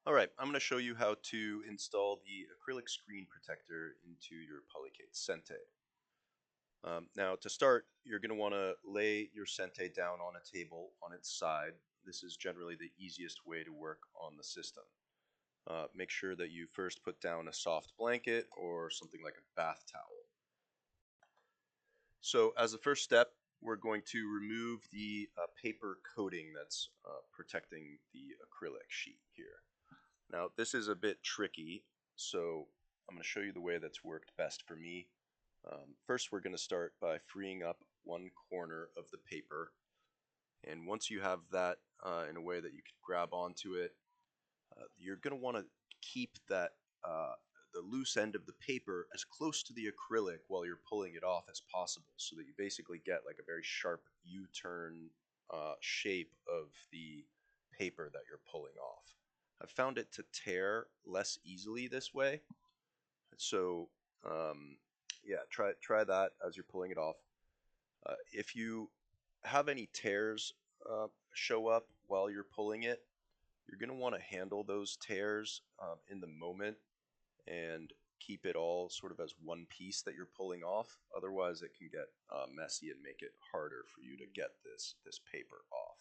Alright, I'm going to show you how to install the acrylic screen protector into your Polycade Sente. Now to start, you're going to want to lay your Sente down on a table on its side. This is generally the easiest way to work on the system. Make sure that you first put down a soft blanket or something like a bath towel. So as a first step, we're going to remove the paper coating that's protecting the acrylic sheet here. Now this is a bit tricky, so I'm going to show you the way that's worked best for me. First we're going to start by freeing up one corner of the paper, and once you have that in a way that you can grab onto it, you're going to want to keep that the loose end of the paper as close to the acrylic while you're pulling it off as possible, so that you basically get like a very sharp U-turn shape of the paper that you're pulling off. I've found it to tear less easily this way, so yeah, try that as you're pulling it off. If you have any tears show up while you're pulling it, you're going to want to handle those tears in the moment and keep it all sort of as one piece that you're pulling off. Otherwise, it can get messy and make it harder for you to get this paper off.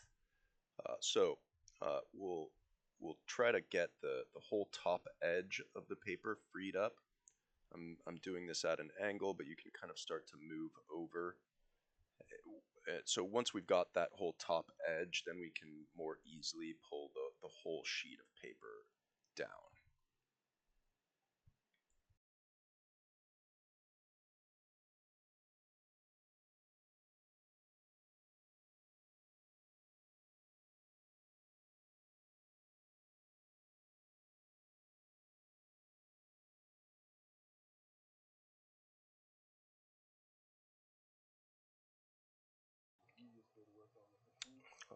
We'll try to get the whole top edge of the paper freed up. I'm doing this at an angle, but you can kind of start to move over. So once we've got that whole top edge, then we can more easily pull the whole sheet of paper down.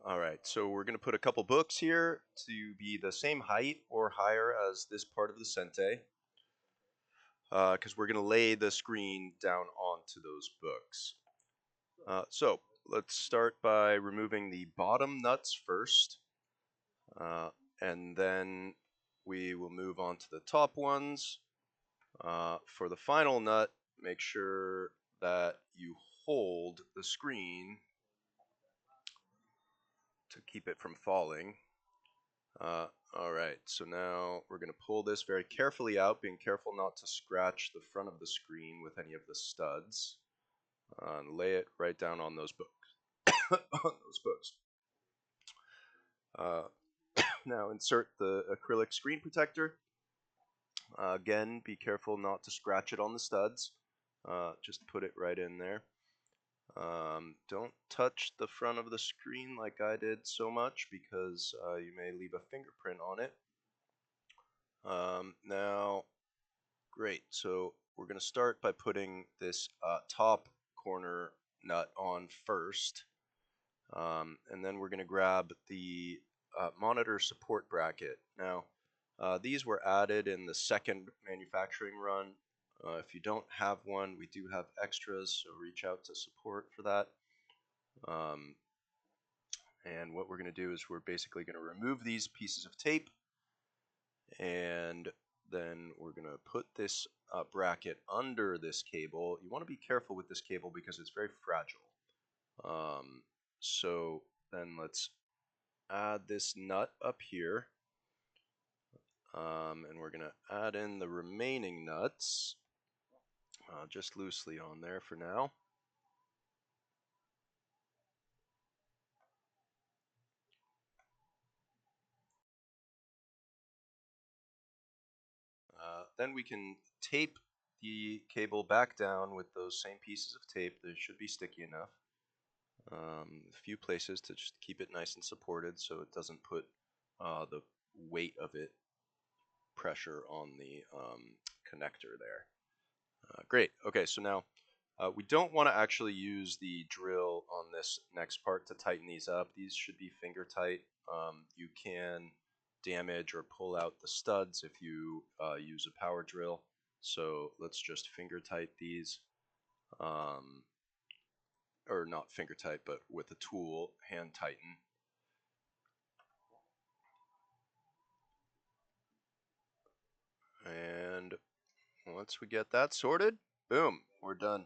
All right, so we're going to put a couple books here to be the same height or higher as this part of the Sente, because we're going to lay the screen down onto those books. So let's start by removing the bottom nuts first, and then we will move on to the top ones. For the final nut, make sure that you hold the screen to keep it from falling. Alright, so now we're going to pull this very carefully out, being careful not to scratch the front of the screen with any of the studs. And lay it right down on those books. on those books. Now insert the acrylic screen protector. Again, be careful not to scratch it on the studs. Just put it right in there. Don't touch the front of the screen like I did so much, because you may leave a fingerprint on it. Now, great, so we're going to start by putting this top corner nut on first, and then we're going to grab the monitor support bracket. Now, these were added in the second manufacturing run. If you don't have one, we do have extras, so reach out to support for that. And what we're going to do is we're basically going to remove these pieces of tape, and then we're going to put this bracket under this cable. You want to be careful with this cable because it's very fragile. So then let's add this nut up here, and we're going to add in the remaining nuts just loosely on there for now. Then we can tape the cable back down with those same pieces of tape. They should be sticky enough. A few places to just keep it nice and supported so it doesn't put the weight of it pressure on the connector there. Great. Okay, so now we don't want to actually use the drill on this next part to tighten these up. These should be finger tight. You can damage or pull out the studs if you use a power drill. So let's just finger tight these. Or not finger tight, but with a tool, hand tighten. Once we get that sorted, boom, we're done.